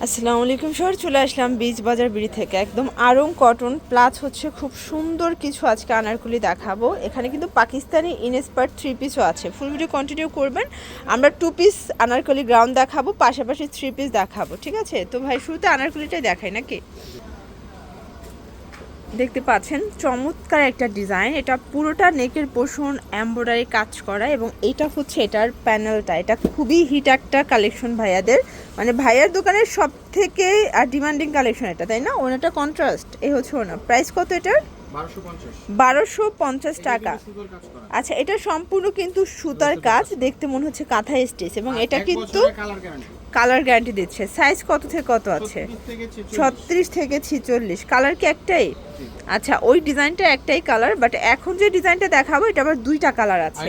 আসসালামু আলাইকুম স্যার, চলে আসলাম বীজ বাজার বিড়ি থেকে একদম আড়ং কটন প্লাস হচ্ছে খুব সুন্দর কিছু আজকে আনারকলি দেখাবো। এখানে কিন্তু পাকিস্তানি ইনস্পায়ার্ড থ্রি পিসও আছে। ফুল ভিডিও কন্টিনিউ করবেন। আমরা টু পিস আনারকলি গ্রাউন্ড দেখাবো, পাশাপাশি থ্রি পিস দেখাবো, ঠিক আছে? তো ভাই শুরুতে আনারকলিটাই দেখাই নাকি? দেখতে পাচ্ছেন চমৎকার একটা ডিজাইন, এটা পুরোটা নেকের পোর্শন এমব্রয়ডারি কাজ করা এবং এটা হচ্ছে এটার প্যানেলটা। এটা খুবই হিট একটা কালেকশন ভাইয়াদের, মানে ভাইয়ার দোকানের সব থেকে ডিমান্ডিং কালেকশন এটা, তাই না? ওনাটা কন্ট্রাস্ট, এই হচ্ছে ওনা। প্রাইস কত এটার? 1250 টাকা। আচ্ছা, এটা সম্পূর্ণ কিন্তু সুতার কাজ, দেখতে মনে হচ্ছে কাঁথা স্টিচ এবং এটা কিন্তু কালার গ্যারান্টি দিচ্ছে। সাইজ কত থেকে কত আছে? 36 থেকে 46। কালার কি একটাই? আচ্ছা, ওই ডিজাইনটা একটাই কালার, বাট এখন যে ডিজাইনটা দেখাবো এটা আবার দুইটা কালার আছে।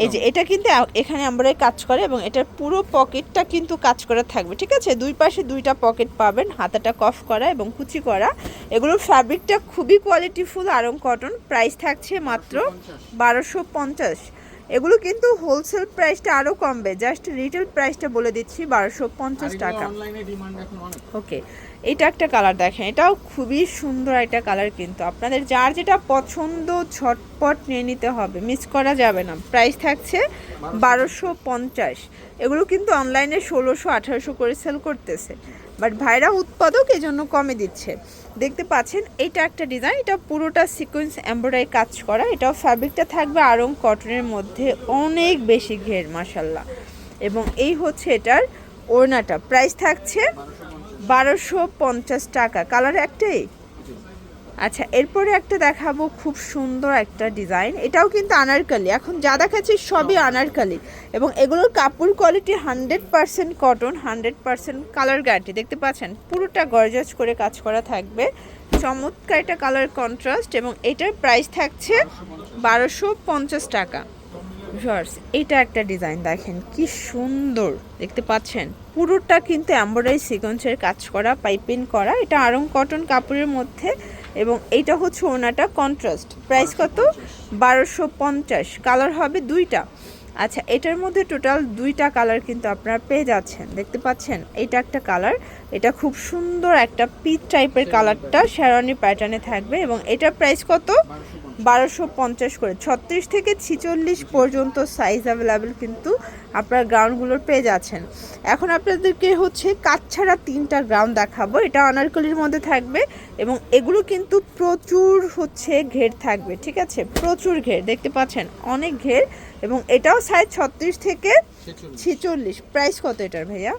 এই যে এটা কিন্তু এখানে আমরা কাজ করে এবং এটার পুরো পকেটটা কিন্তু কাজ করা থাকবে, ঠিক আছে? দুই পাশে দুইটা পকেট পাবেন, হাতাটা কফ করা এবং কুচি করা। এগুলোর ফ্যাব্রিকটা খুবই কোয়ালিটিফুল আরং কটন। প্রাইস থাকছে মাত্র 1250। এগুলো কিন্তু হোলসেল প্রাইসটা আরও কমবে, জাস্ট রিটেল প্রাইসটা বলে দিচ্ছি 1250 টাকা। ওকে, এটা একটা কালার দেখেন, এটাও খুবই সুন্দর একটা কালার, কিন্তু আপনাদের যার যেটা পছন্দ ঝটপট নিয়ে নিতে হবে, মিস করা যাবে না। প্রাইস থাকছে 1250। এগুলো কিন্তু অনলাইনে 1600-1800 করে সেল করতেছে, বাট ভাইরা উৎপাদক এই জন্য কমে দিচ্ছে। দেখতে পাচ্ছেন এটা একটা ডিজাইন, এটা পুরোটা সিকোয়েন্স এমব্রয়ডারি কাজ করা। এটাও ফ্যাব্রিকটা থাকবে আরং কটনের মধ্যে, অনেক বেশি ঘের মাশাল্লাহ। এবং এই হচ্ছে এটার ওড়নাটা। প্রাইস থাকছে 1250 টাকা। কালার একটাই? আচ্ছা, এরপরে একটা দেখাবো, খুব সুন্দর একটা ডিজাইন। এটাও কিন্তু আনারকলি, এখন যা দেখাচ্ছি সবই আনারকলি এবং এগুলোর কাপড় কোয়ালিটি 100% কটন, 100% কালার গ্যারান্টি। দেখতে পাচ্ছেন পুরোটা গর্জাস করে কাজ করা থাকবে, চমৎকার একটা কালার কন্ট্রাস্ট এবং এটার প্রাইস থাকছে 1250 টাকা। ভিউয়ার্স, এটা একটা ডিজাইন দেখেন কি সুন্দর, দেখতে পাচ্ছেন পুরোটা কিন্তু এমব্রয়ডারি সিকোয়েন্সের কাজ করা, পাইপিং করা। এটা আরং কটন কাপড়ের মধ্যে এবং এইটা হচ্ছে ওনাটা কন্ট্রাস্ট। প্রাইস কত? 1250। কালার হবে দুইটা। আচ্ছা, এটার মধ্যে টোটাল দুইটা কালার কিন্তু আপনারা পেয়ে যাচ্ছেন। দেখতে পাচ্ছেন এটা একটা কালার, এটা খুব সুন্দর একটা পিচ টাইপের কালারটা শেরওয়ানি প্যাটার্নে থাকবে এবং এটার প্রাইস কত? 1250 করে। 36 থেকে 46 পর্যন্ত সাইজ অ্যাভেলেবেল কিন্তু আপনার গ্রাউন্ডগুলোর পেয়ে যাচ্ছেন। এখন আপনাদেরকে হচ্ছে কাজ ছাড়া তিনটা গ্রাউন্ড দেখাবো। এটা আনারকলির মধ্যে থাকবে এবং এগুলো কিন্তু প্রচুর হচ্ছে ঘের থাকবে, ঠিক আছে? প্রচুর ঘের, দেখতে পাচ্ছেন অনেক ঘের এবং এটাও সাইজ 36 থেকে 46। প্রাইস কত এটার ভাইয়া?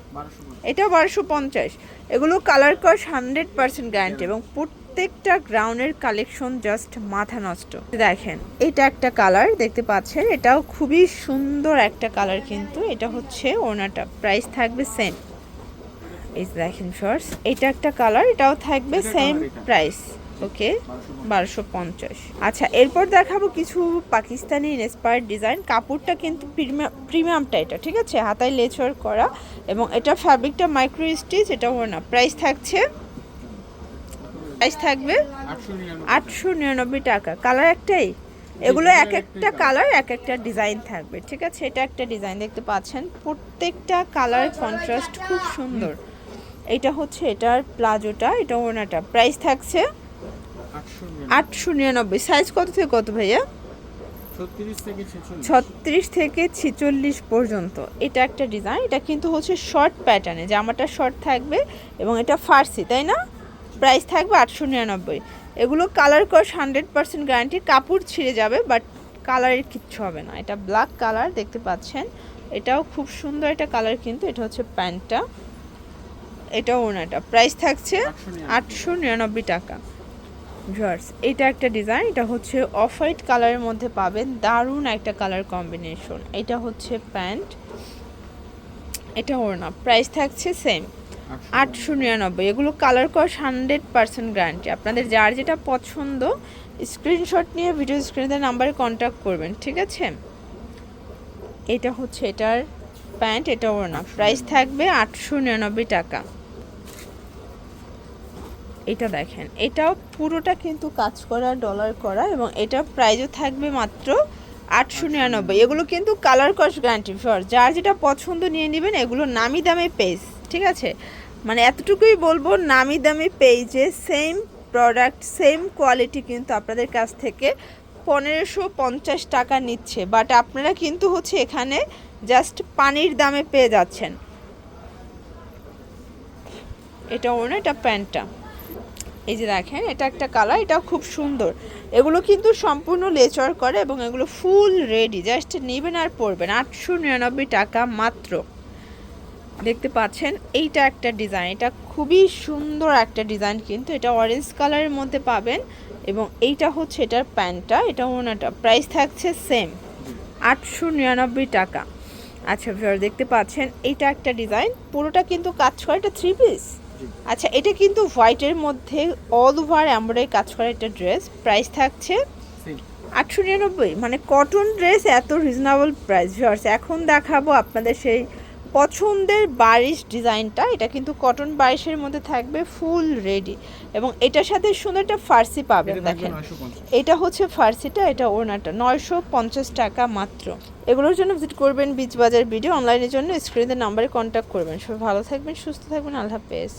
এটাও 1250। এগুলো কালার কস 100% গ্যারান্টি এবং প্রত্যেকটা গ্রাউন্ডের কালেকশন জাস্ট মাথা নষ্ট। দেখেন এটা একটা কালার, দেখতে পাচ্ছেন এটাও খুবই সুন্দর একটা কালার, কিন্তু এটা হচ্ছে ওনাটা। প্রাইস থাকবে সেম। এই দেখেন শর্টস, এটা একটা কালার, এটাও থাকবে সেম প্রাইস। ওকে, 1250। আচ্ছা, এরপর দেখাবো কিছু পাকিস্তানি ইন্সপায়ার্ড ডিজাইন। কাপড়টা কিন্তু প্রিমিয়ামটা এটা, ঠিক আছে? হাতায় লেচ ওয়ার্ক করা এবং এটা ফ্যাব্রিকটা মাইক্রো স্টিচ। এটা ওনা। প্রাইস থাকছে, প্রাইস থাকবে 899 টাকা। কালার একটাই? এগুলো এক একটা কালার এক একটা ডিজাইন থাকবে, ঠিক আছে? এটা একটা ডিজাইন, দেখতে পাচ্ছেন প্রত্যেকটা কালার কন্ট্রাস্ট খুব সুন্দর। এটা হচ্ছে এটার প্লাজোটা, এটা ওনাটা। প্রাইস থাকছে 899। সাইজ কত থেকে কত ভাইয়া? 36 থেকে 46 পর্যন্ত। এটা একটা ডিজাইন, এটা কিন্তু হচ্ছে শর্ট প্যাটার্নে, জামাটা শর্ট থাকবে এবং এটা ফার্সি, তাই না? প্রাইস থাকবে 899। এগুলো কালার কস 100% গ্যারান্টি, কাপড় ছিঁড়ে যাবে বাট কালারের কিচ্ছু হবে না। এটা ব্ল্যাক কালার, দেখতে পাচ্ছেন এটাও খুব সুন্দর একটা কালার, কিন্তু এটা হচ্ছে প্যান্টটা, এটা ওনাটা। প্রাইস থাকছে 899 টাকা। ভিউয়ার্স, এটা একটা ডিজাইন, এটা হচ্ছে অফ হোয়াইট কালারের মধ্যে পাবেন, দারুণ একটা কালার কম্বিনেশন। এটা হচ্ছে প্যান্ট, এটা ওড়না। প্রাইস থাকছে সেম 899। এগুলো কালার কস 100% গ্যারান্টি। আপনাদের যার যেটা পছন্দ স্ক্রিনশট নিয়ে ভিডিও স্ক্রিনের নাম্বারে কন্ট্যাক্ট করবেন, ঠিক আছে? এটা হচ্ছে এটার প্যান্ট, এটা ওড়না। প্রাইস থাকবে 899 টাকা। এটা দেখেন, এটাও পুরোটা কিন্তু কাজ করা, ডলার করা এবং এটা প্রাইসও থাকবে মাত্র 899। এগুলো কিন্তু কালার কস গ্যারান্টি। ফর যার যেটা পছন্দ নিয়ে নেবেন, এগুলো নামি দামে পেজ, ঠিক আছে? মানে এতটুকুই বলবো, নামি দামি পেজে সেম প্রোডাক্ট সেম কোয়ালিটি কিন্তু আপনাদের কাছ থেকে 1550 টাকা নিচ্ছে, বাট আপনারা কিন্তু হচ্ছে এখানে জাস্ট পানির দামে পেয়ে যাচ্ছেন। এটা ওড়না, এটা প্যান্টটা, এই যে দেখেন এটা একটা কালার, এটাও খুব সুন্দর। এগুলো কিন্তু সম্পূর্ণ লেচার করে এবং এগুলো ফুল রেডি, জাস্ট নেবেন আর পরবেন। 899 টাকা মাত্র। দেখতে পাচ্ছেন এইটা একটা ডিজাইন, এটা খুবই সুন্দর একটা ডিজাইন, কিন্তু এটা অরেঞ্জ কালারের মধ্যে পাবেন এবং এইটা হচ্ছে এটার প্যান্টটা, এটা ওড়নাটা। প্রাইস থাকছে সেম 899 টাকা। আচ্ছা ভিউয়ার দেখতে পাচ্ছেন এইটা একটা ডিজাইন, পুরোটা কিন্তু কাজ করে, এটা 3 পিস। আচ্ছা এটা কিন্তু হোয়াইটের মধ্যে অল ওভার এমব্রয়ডারি কাজ করা একটা ড্রেস, প্রাইস থাকছে 899। মানে কটন ড্রেস এত রিজনেবল প্রাইস। ভিউয়ার্স এখন দেখাবো আপনাদের সেই পছন্দের বারিশ ডিজাইনটা, এটা কিন্তু কটন বারিশের মধ্যে থাকবে ফুল রেডি এবং এটার সাথে সুন্দর একটা ফার্সি পাবেন। দেখেন এটা হচ্ছে ফার্সিটা, এটা ওড়নাটা, 950 টাকা মাত্র। এগুলোর জন্য ভিজিট করবেন বিচ বাজার ভিডিও, অনলাইনের জন্য স্ক্রিনের নাম্বারে কন্ট্যাক্ট করবেন। সবাই ভালো থাকবেন, সুস্থ থাকবেন, আল্লাহ হাফেজ।